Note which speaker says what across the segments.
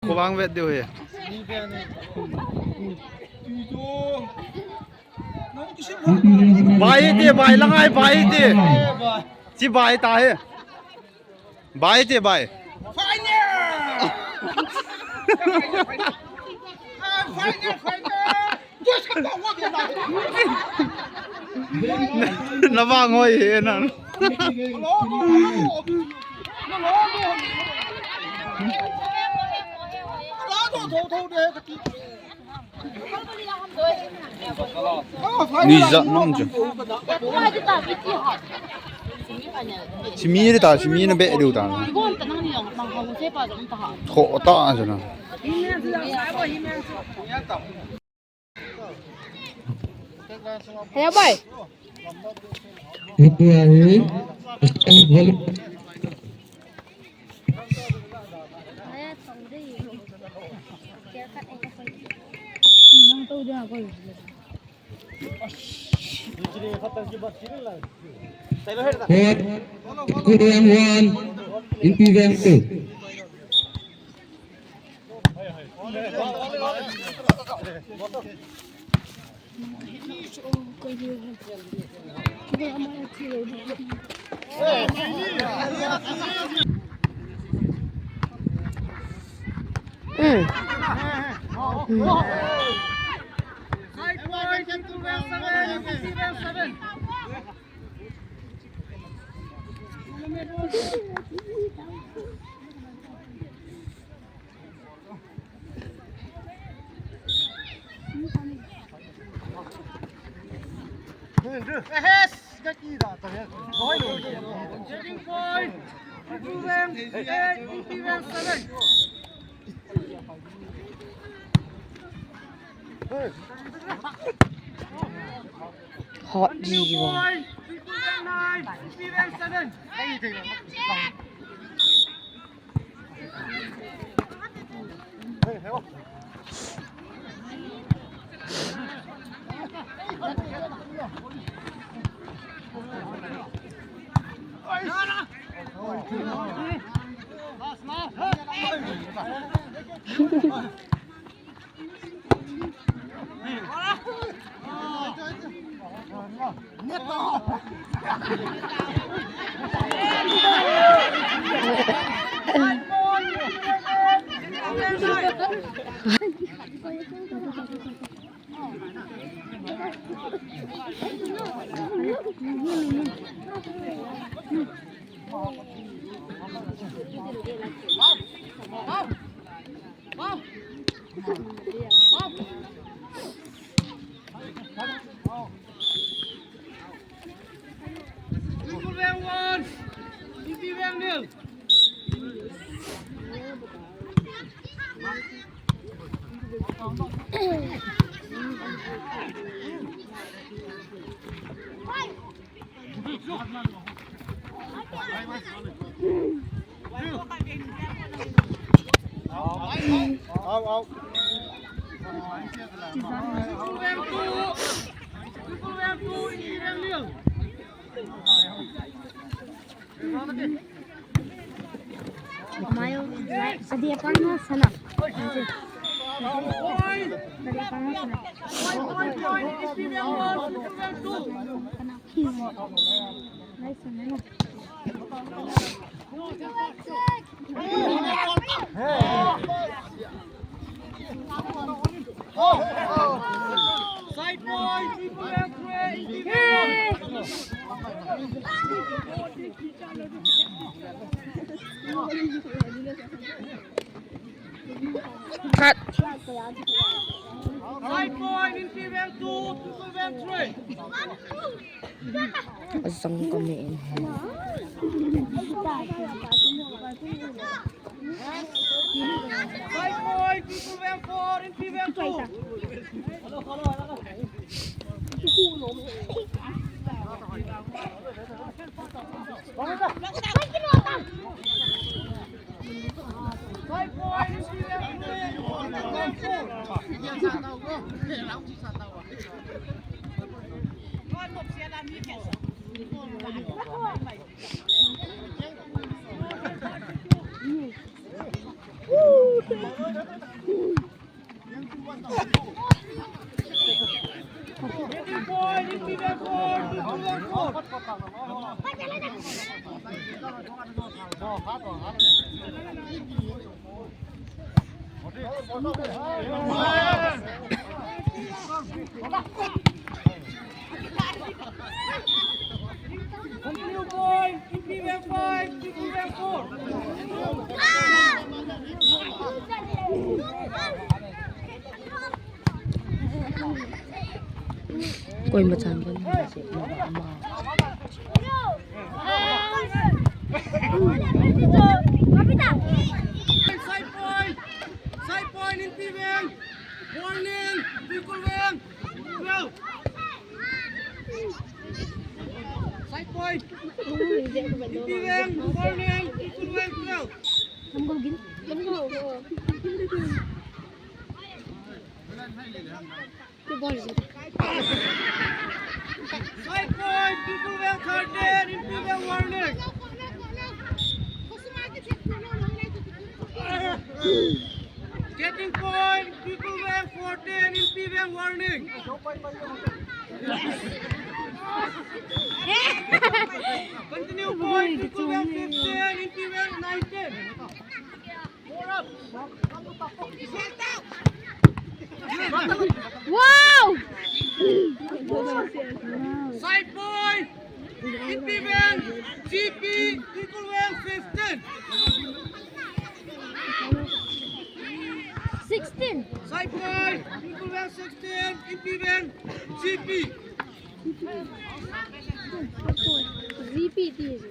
Speaker 1: Cô bang vẹt điều hề. Bài là ai bài thì chỉ bài ta hề bài thì bài nó vào ngồi hề nè Lisa non chứ. Chỉ mi ta, chỉ mi nó bé điều ta. Khổ ta chứ nào.
Speaker 2: Hello boy.
Speaker 3: In PVM 2.
Speaker 2: Hot gì vậy?
Speaker 4: Mayo, sedia panas sana.
Speaker 2: Cut.
Speaker 5: Side point in PVM 2 to PVM 3.
Speaker 2: Isang kamiin.
Speaker 5: Side point in PVM 4 in PVM 2. Side point in PVM 3. Getting point in PVM 4, PVM 4. Continue point in PVM 5, PVM 4.
Speaker 2: Quay một sàn bên này.
Speaker 5: Side point in PVM. Warning, equal wing. Go. Side point. In PVM, warning, equal wing. Go. Side point, equal wing 13 in PVM, warning. Getting point, equal wing 14 in PVM, warning. Continue point, equal wing 15 in PVM, 19. More up.
Speaker 4: Wow!
Speaker 5: Side point, in PVM, GP, equal wing 15.
Speaker 4: 16.
Speaker 5: Side point, equal wing 16, in PVM, GP.
Speaker 4: Repeat is.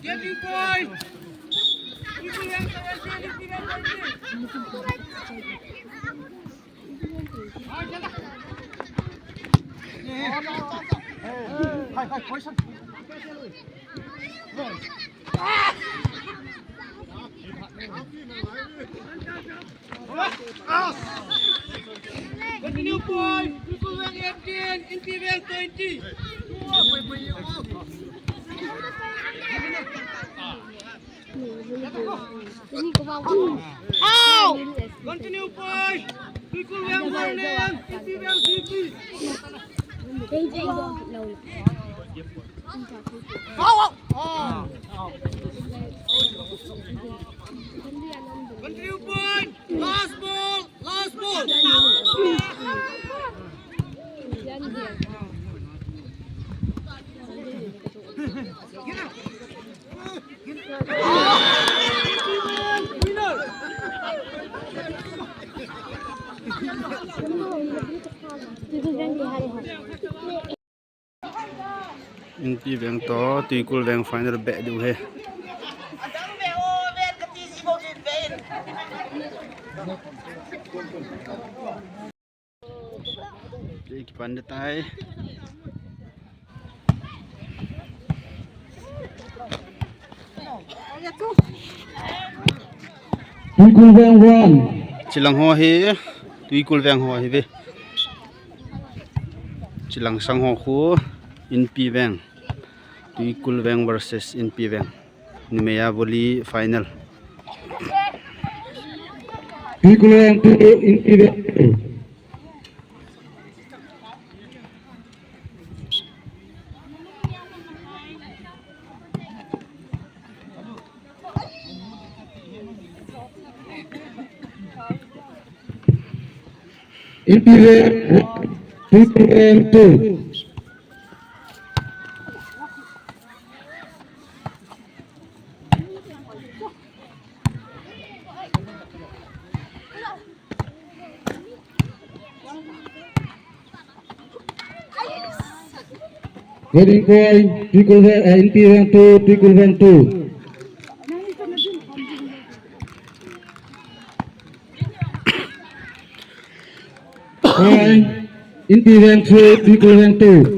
Speaker 5: Getting point, equal wing 17, in PVM, 20. Continue point, equal wing 18, in PVM 20.
Speaker 4: Ow!
Speaker 5: Continue point, equal wing 1 in PVM GP. Continue point, last ball, last ball.
Speaker 1: In PVM to equal wing final bet du he. Iki pandai tai.
Speaker 3: Equal wing 1.
Speaker 1: Chilang ho hi equal wing ho hi be. Chilang sang ho khu in PVM. Equal wing versus in PVM. Nimaya volley final.
Speaker 3: Equal wing 2 in PVM. In PVM 2. Getting point, equal in PVM 2, equal wing 2. Point in PVM 3, equal wing 2.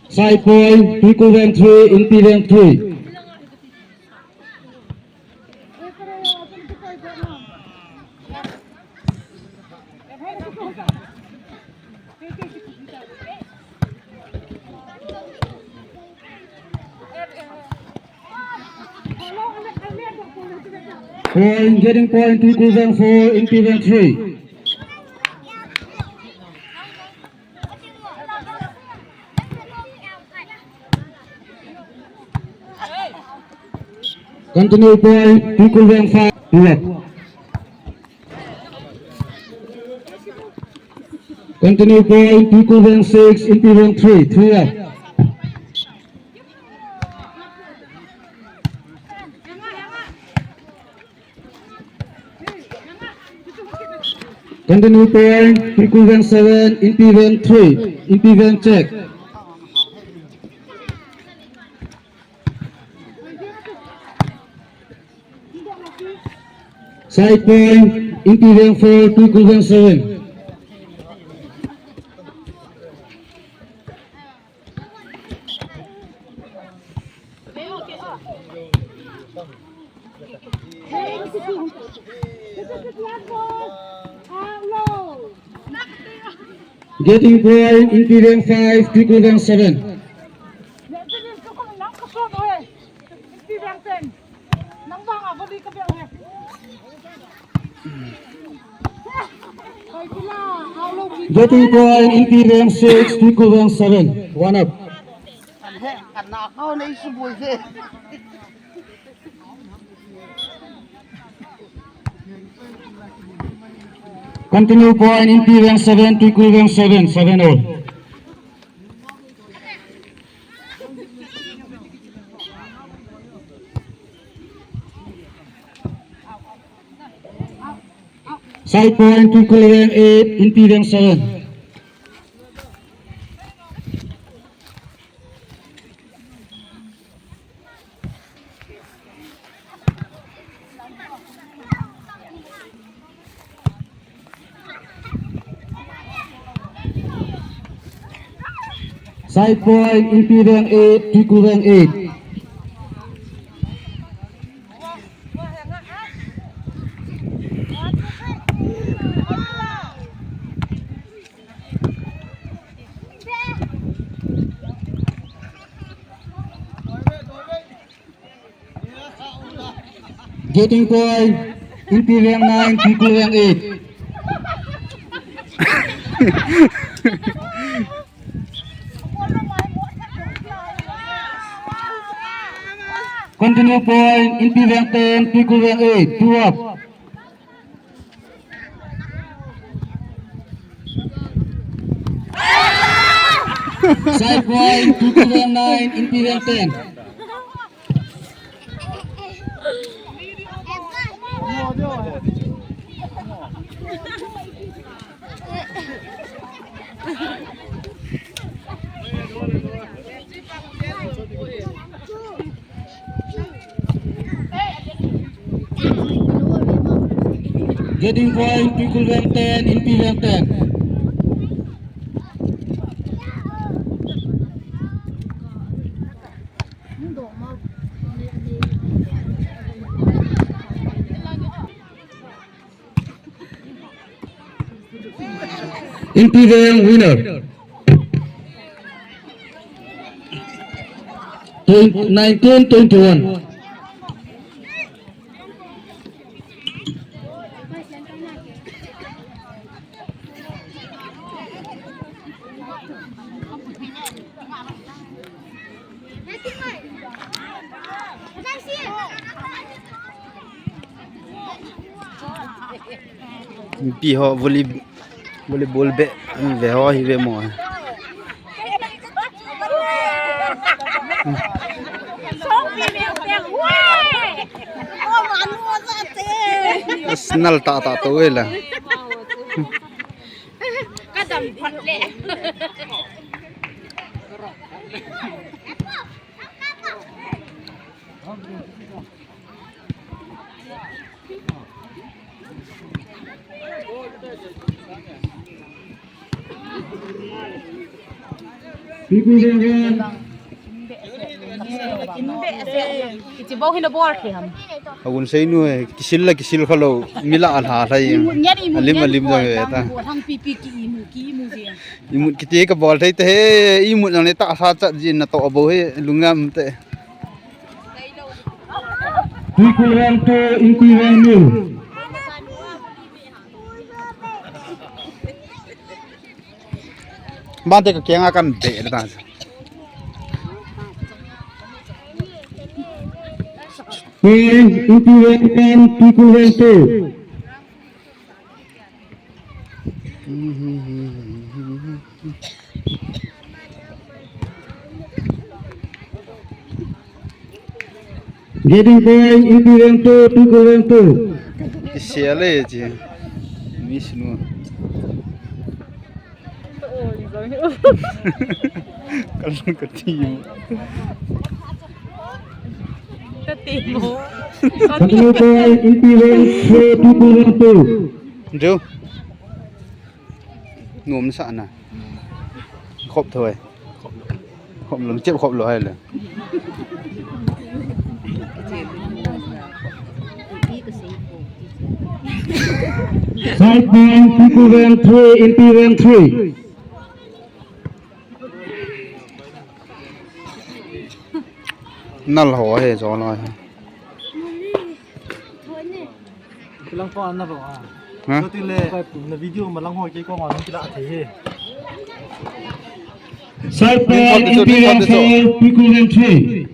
Speaker 3: Side point, equal wing 3 in PVM 3. Point, getting point to equivalent 4 in equivalent 3. Continue point to equivalent 5. Left. Continue point to equivalent 6 in equivalent 3. 3 up. Continue point to equivalent 7 in equivalent 3. In equivalent check. Side point, equivalent 4 to equivalent 7. Getting point, equivalent 5 to equivalent 7. Getting point, equivalent 6 to equivalent 7. 1 up. Continue point, equivalent 7 to equivalent 7. 7 all. Side point to equivalent 8, impedance 7. Side point, impedance 8 to equivalent 8. Getting point, impedance 9 to equivalent 8. Continue point, impedance 10 to equivalent 8. 2 up. Side point, to equivalent 9, impedance 10. Getting point, to equivalent 10, impedance 10. Impedance winner. 19-21.
Speaker 1: Piho volleyball be veho hive mo. Snal ta to wela.
Speaker 4: Kadam phatle. Imbe ase. Kici bau hina bor ke ham.
Speaker 1: Agun say nu kisil khalo mila al ha thai alim da ta
Speaker 4: thang pi ki mu je
Speaker 1: imut kiti ka bol thai te he imut nang ne ta sa cha jin na to abo he lungam te
Speaker 3: Tuikulang to intiwang nil.
Speaker 1: ban te ka kenga kan te ta
Speaker 3: Point intiwang 10, tuikulang to. Getting point intiwang to, tuikulang to.
Speaker 1: siale ji misnu kalau ketimu
Speaker 3: Satu point intiwang to, tuikulang to.
Speaker 1: Rêu ngồm sợ nè khộp thôi khộp lắm chịu khộp lắm hay là
Speaker 3: Side point tuikulang 3, intiwang 3.
Speaker 1: nal ho hay gió nói
Speaker 5: Lang po ano ba?
Speaker 1: hả
Speaker 5: So tile na video mà lang hồi cái con ngọn cái lạ thế.
Speaker 3: Side point intiwang 4, tuikulang 3.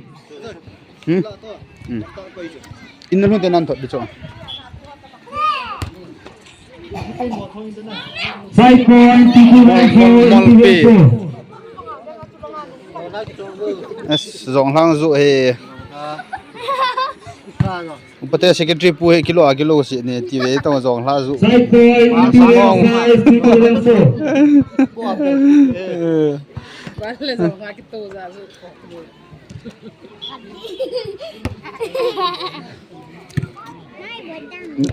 Speaker 1: in luôn tên ăn thật được chưa
Speaker 3: Side point tuikulang 4, intiwang 4.
Speaker 1: giọng lang dụ he Upate secretary pu he kilo si ne ti ve tong zong la zu
Speaker 3: Side point intiwang 5, tuikulang 4.
Speaker 4: wala zo ka kito za zo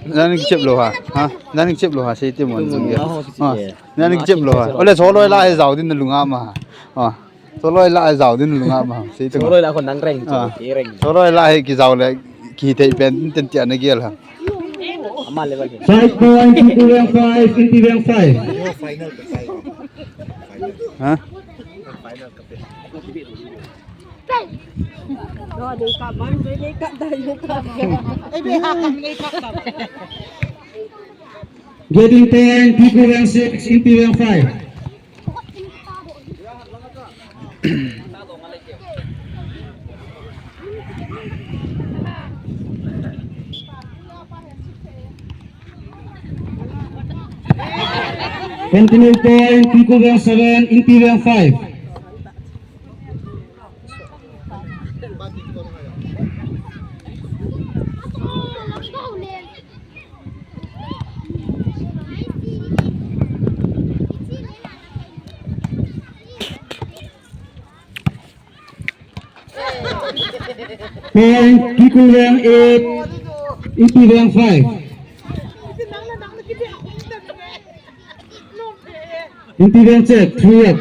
Speaker 1: nan chep lo ha nan chep lo ha sei ti mon zung ya nan chep lo ha ole so loi la he zau din lunga ma ha so loi la he zau din lunga ma sei ti
Speaker 5: Rồi là con nắng rèn rèn.
Speaker 1: so loi la he ki zau le ki te pen ten ti na gel ha
Speaker 5: Amal level.
Speaker 3: Side point tuikulang 5, intiwang 5.
Speaker 1: ha
Speaker 4: rồi đi cả bắn với đi cả đây đi cả ai bị hạ cầm đi cả cầm
Speaker 3: Getting 10, tuikulang 6, intiwang 5. Continue point, tuikulang 7, intiwang 5. Point, tuikulang 8, intiwang 5. Intiwang check, 3 up.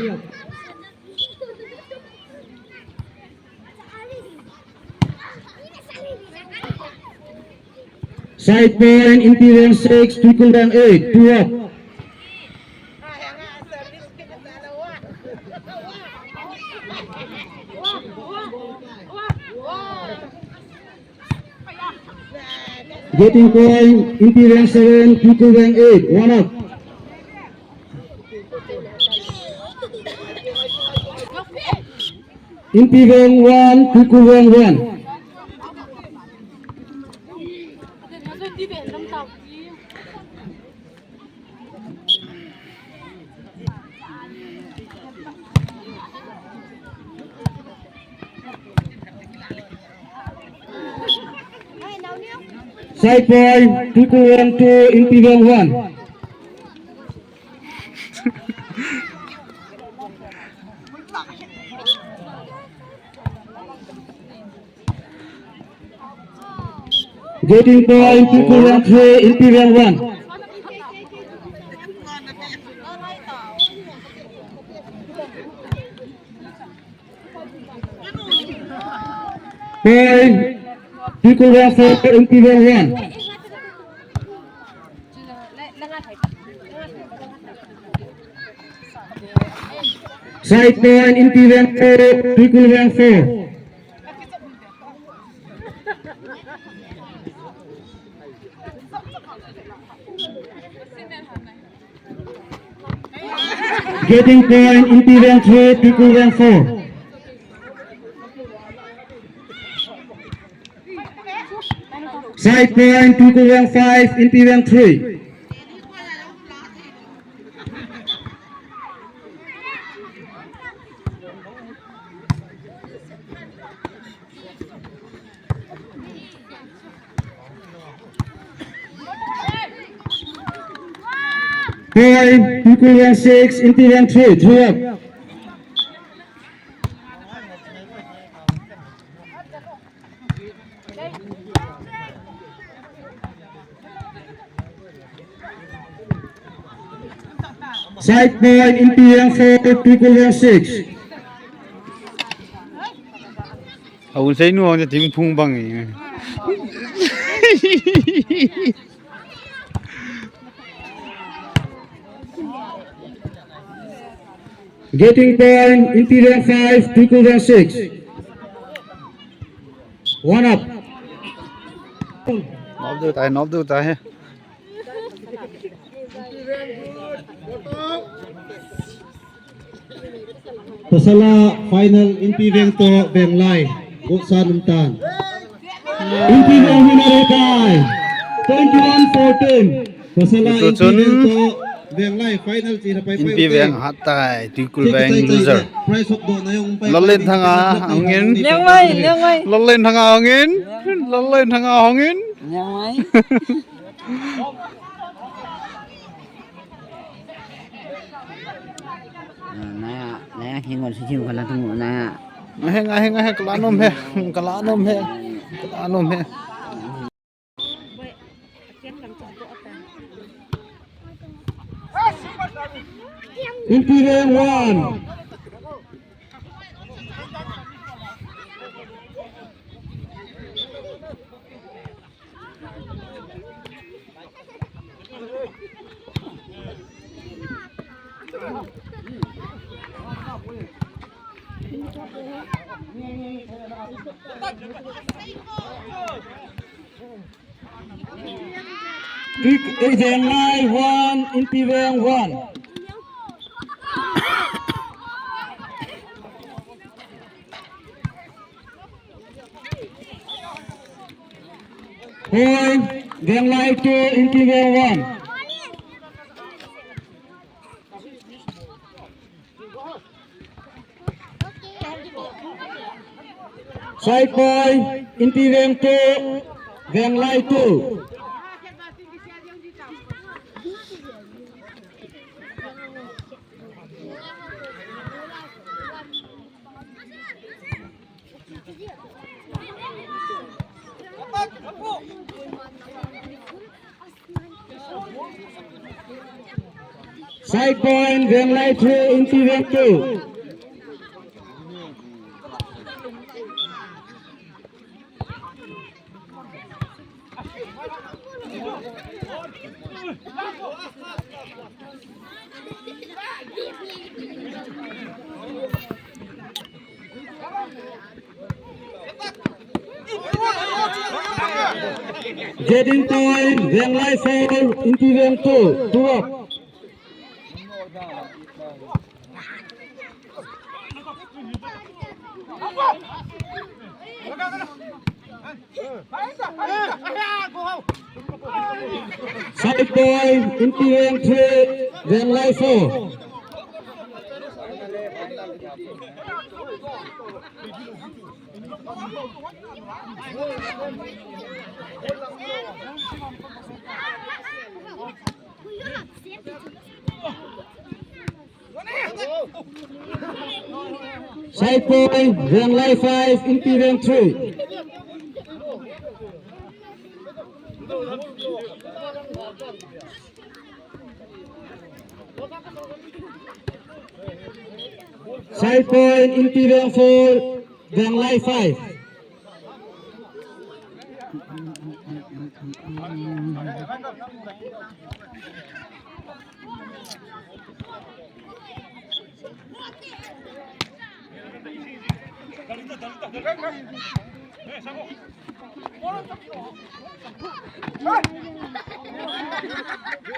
Speaker 3: Side point, intiwang 6, tuikulang 8, 2 up. Getting point, intiwang 7, tuikulang 8, 1 up. Intiwang 1, tuikulang 1. Side point, tuikulang 2, intiwang 1. Getting point, tuikulang 3, intiwang 1. Point, People were 4 in PV1. Side point in PV2, people were 4. Getting point in PV3, people were 4. Side point, people were 5 in PV3. Point, people were 6 in PV3. 3 up. Side point in PM4, people were 6.
Speaker 1: Aku say no ang team phung bang eh.
Speaker 3: Getting point in PM5, people were 6. 1 up.
Speaker 1: Nop do tai.
Speaker 3: Pasala final in PV2, Benglay. Buksan umtan. In PV Minarekay. 21-14. Pasala in PV2, Benglay. Final sila pa
Speaker 1: In PV ang hatai, tikul bang loser.
Speaker 3: Price of do na yung
Speaker 1: Lalin thanga angin.
Speaker 4: Liang mai.
Speaker 1: Lalin thanga angin. Lalin thanga angin.
Speaker 4: Liang mai. Naya hingon si Jim kalau tunggu naya.
Speaker 1: Ngahe kalanom he. Kalanom he.
Speaker 3: in PV1. Kick is a live 1 in PV1. Point, then live 2 in PV1. Side point in PV2, then live 2. Side point, then light 3 in PV2. Getting point, then light 4 in PV2. 2 up. Side point in PV3, then light 4. Side point, then light 5 in PV3. Side point in PV4, then light 5.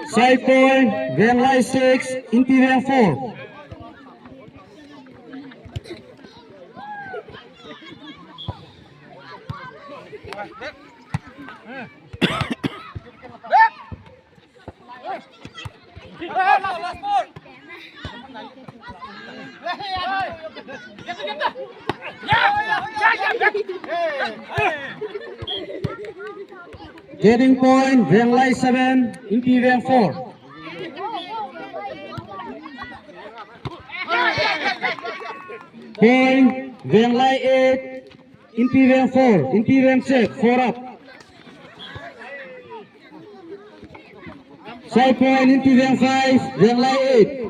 Speaker 3: Side point, Van Lai 6, Imperial 4. Getting point, Van Lai 7, Imperial 4. Point, Van Lai 8, Imperial 4. Imperial set, 4 up. Side point, Imperial 5, Van Lai 8.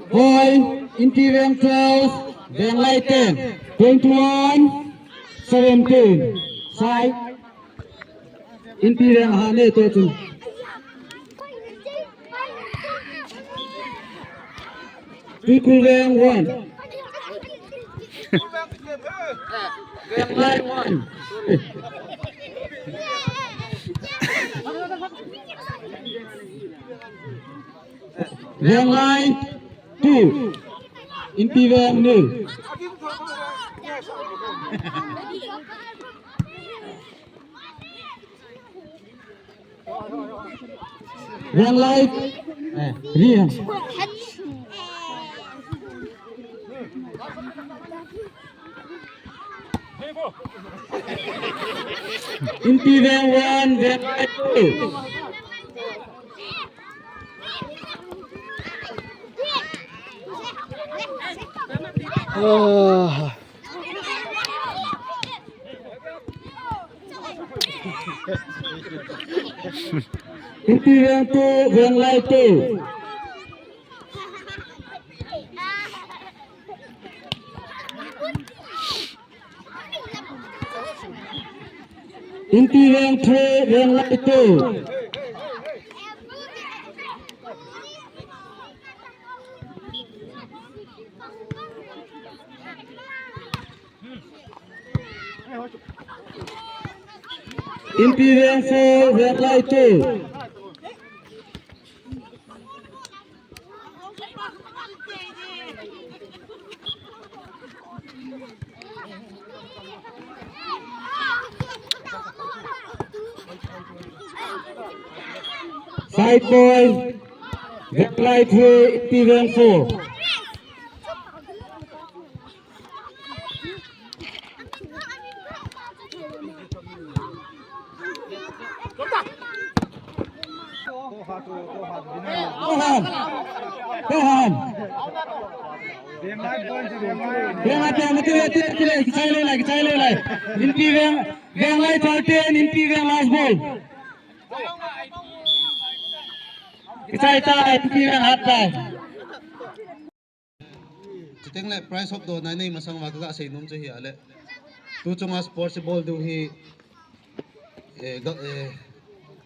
Speaker 3: Point, Imperial 12, Van Lai 10. 21, 17. Side, Imperial Hane total. Kiphudoh 1. Van Lai 1. Van Lai 2. Imperial 0. Van Lai Rian. Imperial 1, Van Lai 2. Imperial 2, Van Lai 2. Imperial 3, Van Lai 2. Imperial 4, Van Lai 2. Side point, Van Lai 3, Imperial 4. Tahan. Imperial, Van Lai 13, Imperial last ball. Imperial half time.
Speaker 6: Chiteng le price of do na nei masang wa ka sei num che hi ale tu chunga sports ball du hi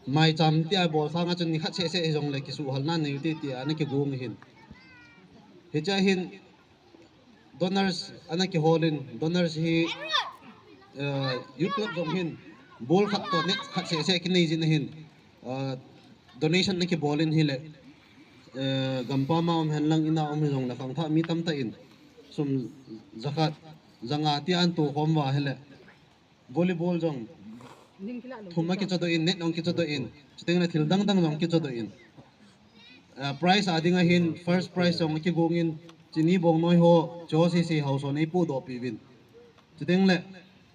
Speaker 6: mai cham ti a ball sanga chun ni kha che se jong le ki su hal na nei ti ti ana ki gong hin he cha hin donors ana ki holin donors hi youth club jong hin ball khat to net kha che se ki nei jin hin donation na ki ballin hi le gampa ma han lang ina jong la khang tha mi tam ta in sum zakat zanga ti an tu khom wa hele volleyball jong thuma ki chodo in net ong ki chodo in chiteng na thil dang dang jong ki chodo in prize adinga hin first prize jong ki gongin chini bong noi ho cho si house on ipu do pi win chiteng le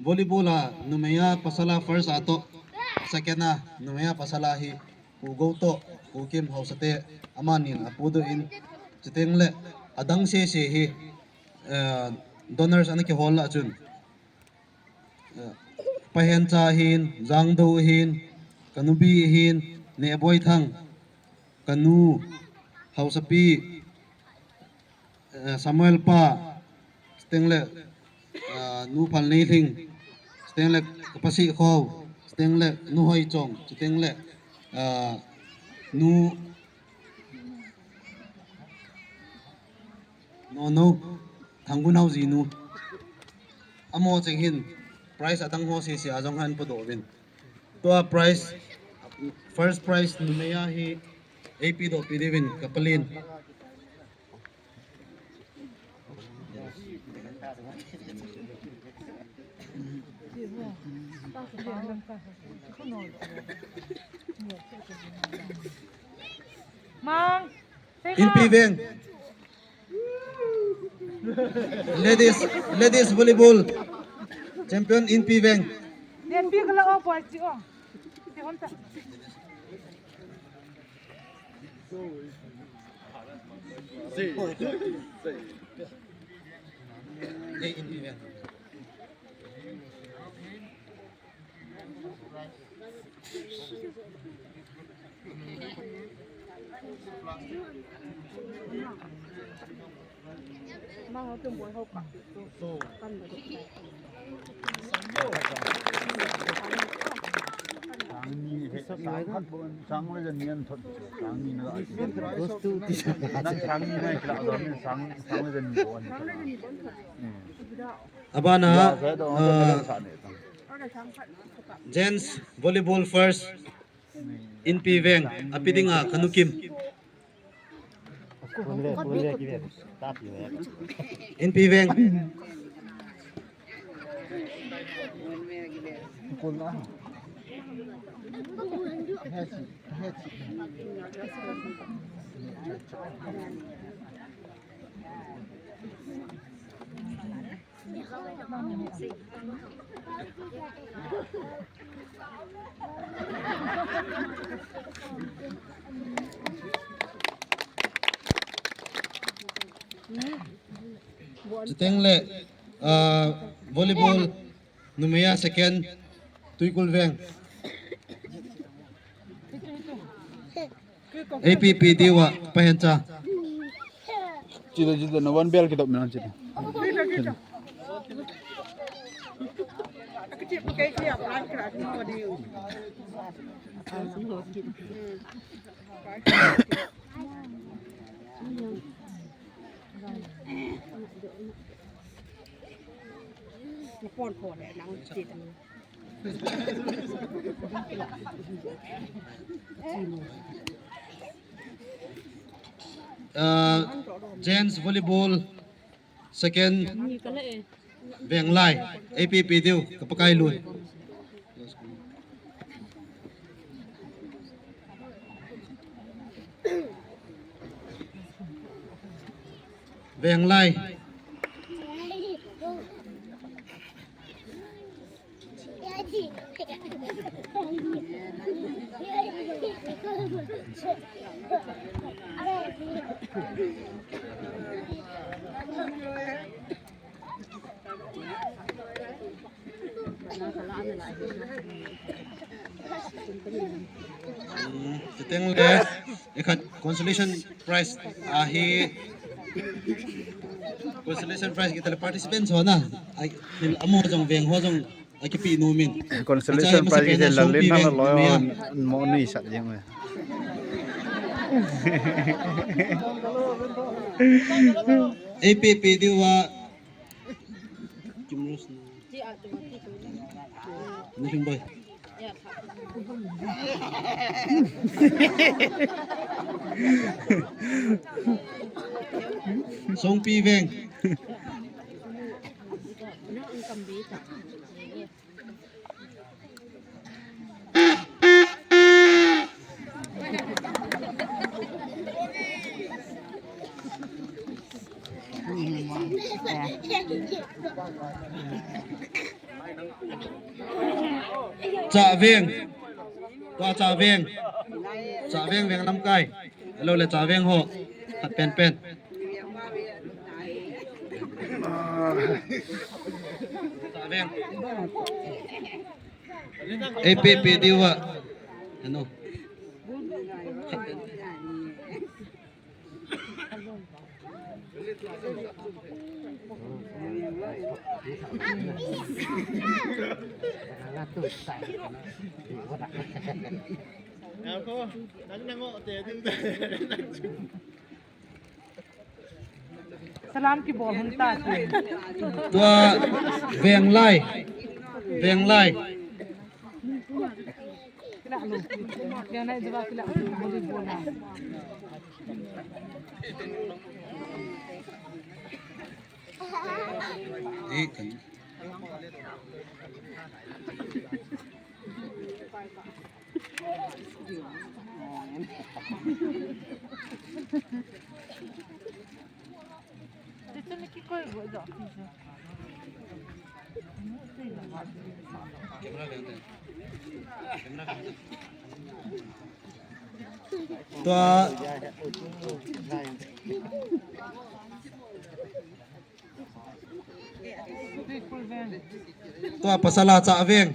Speaker 6: volleyball a numeya pasala first ato second a numeya pasala hi ku go to ku kim house ate amanin apudo in chiteng le adang se hi donors anaki hol la chun pahen cha hin jang do hin kanubi hin ne boy thang kanu hausapi Samuel pa stengle nu phal nei thing stengle kapasi khaw stengle nu hoi chong stengle nu no thangun hau ji nu amo cheng hin price atang ho si si ajong han podo win to price first prize nu meya hi AP do pidivin kapalin
Speaker 4: Mang.
Speaker 6: in piveng ladies volleyball champion in piveng
Speaker 4: Dia pi kalau apa sih oh. Dia honta.
Speaker 6: in piveng
Speaker 4: Mang aku buat apa? Kan betul.
Speaker 1: 장을 전면 장이는 난 장이나 그러면 장을 전면 뭐하니까
Speaker 6: abana gents volleyball first in piveng apidinga kanukim in piveng Tengle volleyball numaya second tuikul veng APP diwa pahencha
Speaker 1: Cita-cita na one bell kita menon cita.
Speaker 4: Kecil pakai siap lah keras semua dia. Phone này nắng chịt.
Speaker 6: gents volleyball second veng lai APP diu kapakai lun veng lai Teng le ikat consolation prize ahi consolation prize kita le participants ho na ai amo jong veng ho jong ai ki pi nu min
Speaker 1: Consolation prize kita lalin na loyo mo ni sat jeng we.
Speaker 6: APP diwa jumros na ring boy song pi veng Cha veng to cha veng veng lam kai lo le cha veng ho hat pen pen cha veng APP diwa ano
Speaker 5: Ako, nangko tin.
Speaker 4: Salam ki ball hunta tin.
Speaker 6: ตัวเวียงไล่เวียงไล่
Speaker 4: Kila lu. Yang naik jawab kila boleh bola. Itu ni kikoi buat dah.
Speaker 6: ตัวตัวภาษาลาจะเวียง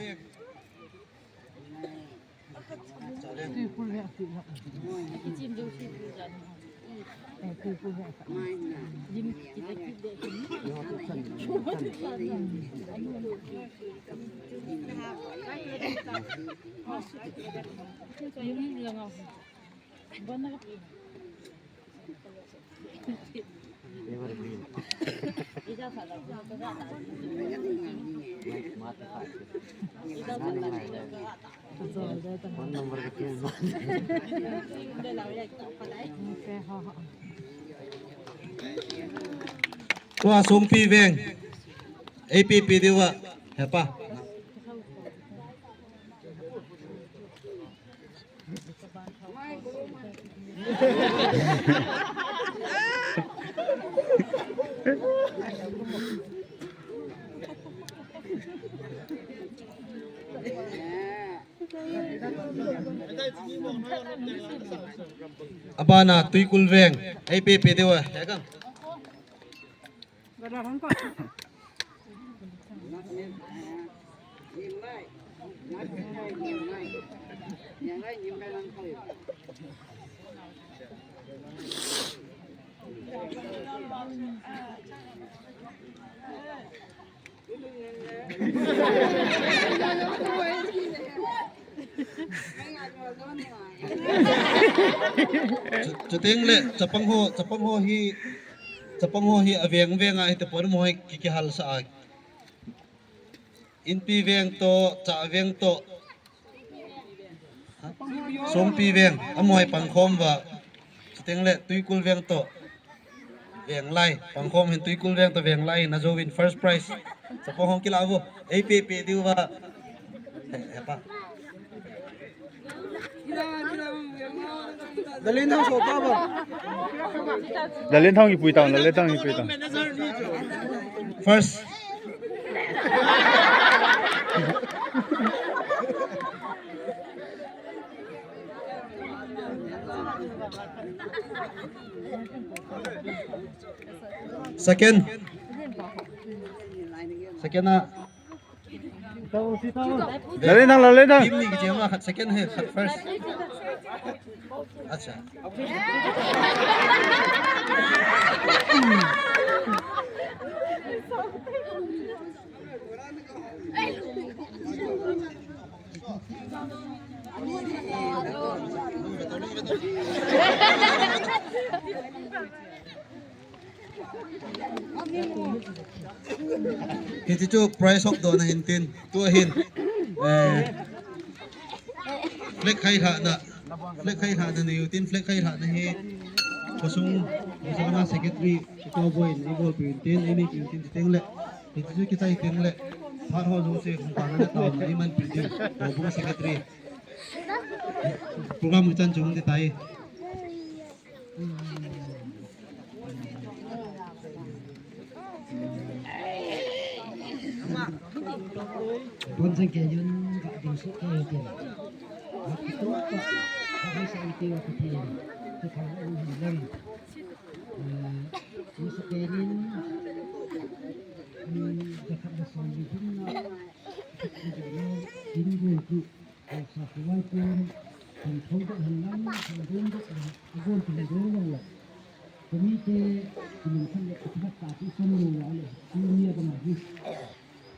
Speaker 6: ตัวสูงปีเวียง APP ดีว่าเห็นปะ Abana tuikul veng APP dewa ya kan Ceting le capang ho hi aveng venga ite por mo hi ki hal sa ag in pi veng to cha veng to som pi veng amoy pangkhom wa ceting le tuikul veng to veng lai pangkhom hin tuikul veng to veng lai na zo win first prize capang ho kila avo APP diwa apa
Speaker 1: Dalhin thong ipui tang, dalhin thong ipui tang.
Speaker 6: First. Second. Second na.
Speaker 1: Dalhin thong.
Speaker 6: Team ni kita mah second hai, first. अच्छा Kita tu price of dona hintin tu hin flex khai tha na flex khai tha na ni tin flex khai tha na he pasung pasang secretary ko boy ni bol pintin ini pintin teng le itu kita teng le har ho zo se khung pa na ta ni man pintin ko bu secretary program chan chung de tai
Speaker 3: Bon sang ke yun ka din su ke yun. Itu ka ha sa iti wa ke tin. Ke ka u hilang. Ni su ke nin ni ka ka da son ni din na. Din gun. chu sa khwai pon thong thong ka han lam thong dong ka agon tu dong dong la kami te kumin san le kita ta ti som lo la le ni ya ba ni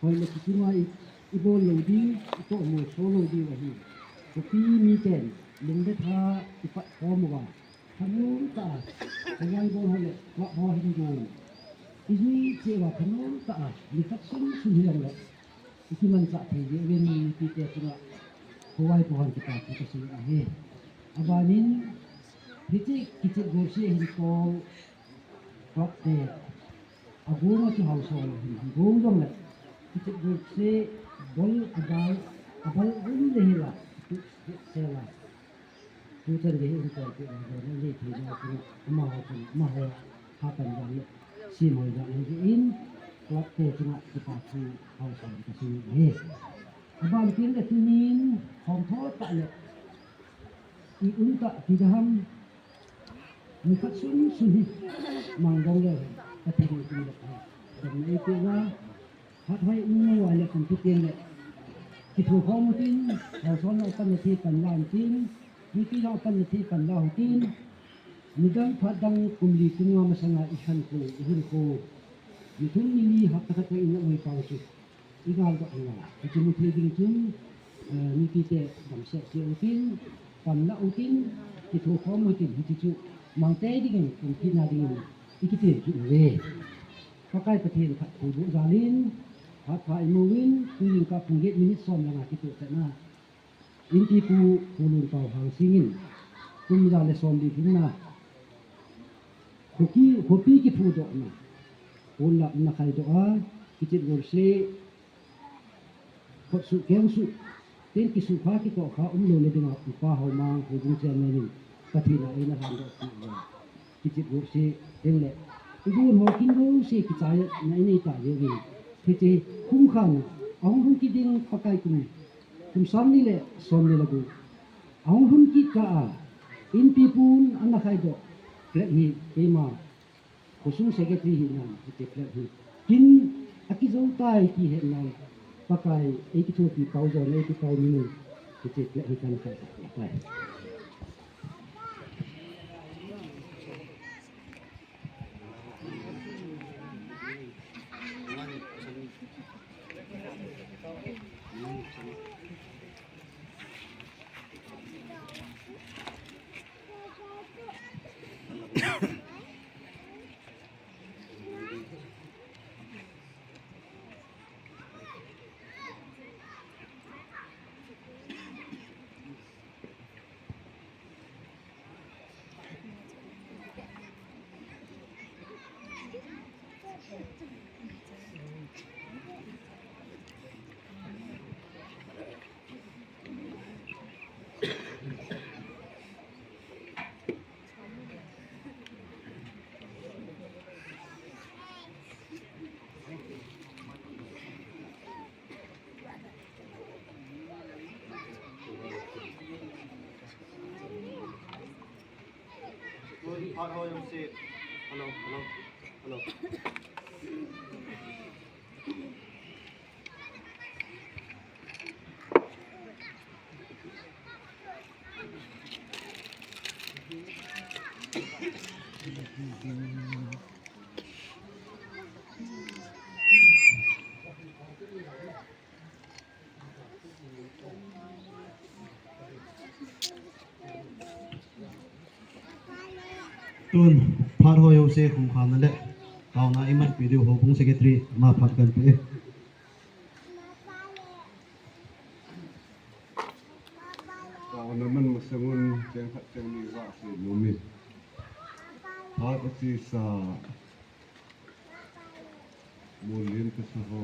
Speaker 3: hoi le ki ma ibo lo di to mo so lo di wa hi ko pi mi ten lung de tha ipa ko mo wa thanu ta ayai bo ha le wa ho hin go izui che wa thanu ta ni khat sun su hi la iki man sa the ye wen ni ti te tuna howai po han kita ki se a he abanin hiti kiti go se hin ko prop te agu ma chu hau so hin go dong le kiti go se bol abal un le hi la tu se la tu ter ge hin ko ke ne le thi na ku ma ha ha tan ja le si mo ja le in prop te tuna kita ki hau so ki se he aban tin le tunin hom tho ta le i un ta ti daham ni khat sun hi mang dong le ta ti ni ti le dan nei te wa hat hai un no wa le kan ti ten le ki thu khom tin ha son no kan ti kan lan tin ni ki ha kan ti kan la hu tin ni dang phat dang kum li kunwa ma sanga i han ko i hin ko ni thun ni li ha ta ka in oi pa chu i gal ko anga ki mu thi ding chun ni ki te dam se ti tin pan la u tin ki thu khom mu tin hi chu mang te ding kum ki na ding i ki te chu le ka kai pa the kha thu bu zalin ha tha i mu win tu yin ka pung get minute som la ki tu ta na in ti pu lun pa hang singin kum za le som di tin na hoki ki phu do na ulla na khai do a ki chit gor se khot su kem su ten ki su pha ki to kha lo le ding a pa ho mang hu jung chen ne ni ka thi na ina han do ki chit gor se ten le idur ho kin go se ki cha na nei ta ye ni thi che khum khan ong hun ki ding pakai kum sam ni le som ni la gu ong hun ki ka in pi pun an na khai do kle hi e ma khosung secretary hi na ki kle hi kin akizo tai ki he na pakai e ki thu pi pau zo ne ki pau ni ki che kle hi kan khai tai
Speaker 6: How you say hello. Tun phar ho yo se khum khan le taw na imat video ho bung secretary ma phat kan pe
Speaker 7: taw na man masangun cheng khat cheng ni wa se nomi phat si sa mulin ka sa ho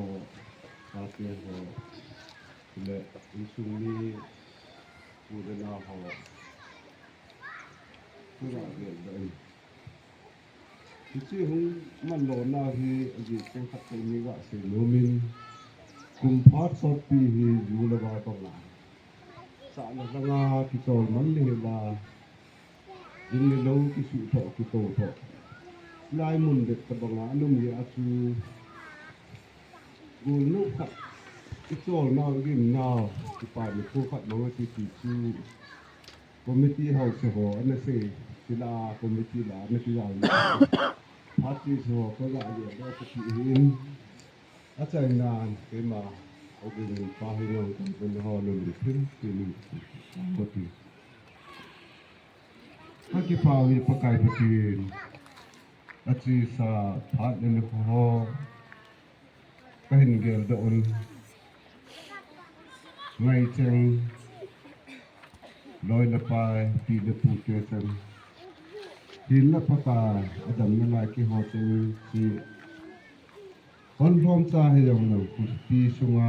Speaker 7: phat le ho le insung ni udana ho pura le dai Chị hùng man lo na hi ji cheng khat cheng ni wa se nomin kum phat so pi hi yu la ba tong la sa la nga ki tol man le la din le lo ki su tho ki to tho lai mun de ta ba nga nu mi a chu gul nu khat it's all now again now the part the co fat mga titi committee house ho ana se sila committee la na sila party so ko la ya da ti hin acha na ke ma ogin pahinong kan ho lo ni pin ni ko ti aki pawi pakai patin achi sa phat le ho kahin gel da on ngay chang loi la pai ti le pu ke san tin la pa ka adam na la ki ho chang si kon rom cha he yong no ku pi sunga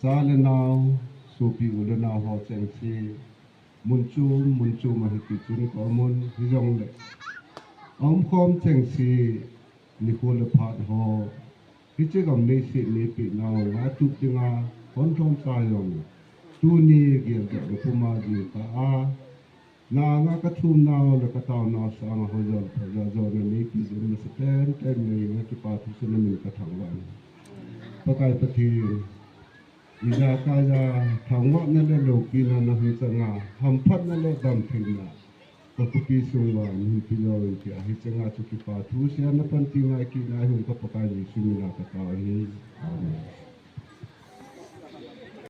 Speaker 7: cha le naw su pi u le naw ho chang si mun chu ma hi ti chun ko mun hi yong le om khom chang si ni ko le phat ho hi che gam nei si ni pi naw nga tu ti nga kon rom cha yong tu ni ge ga pu ma di ka a na nga ka thu naw le ka taw naw sa nga ho jol pa ja jo ne ni ki zin na se ten ni nga ki pa thu se na mi ka thang wa pa kai pa thi ida ka ja thang wa na le lo ki na na hi cha nga ham phat na le dam thin na ka ku pi su wa ni pi lo ki a hi cha nga chu ki pa thu se na pan ti nga ki na hu ka pa kai ni su mi na ka ta hi amen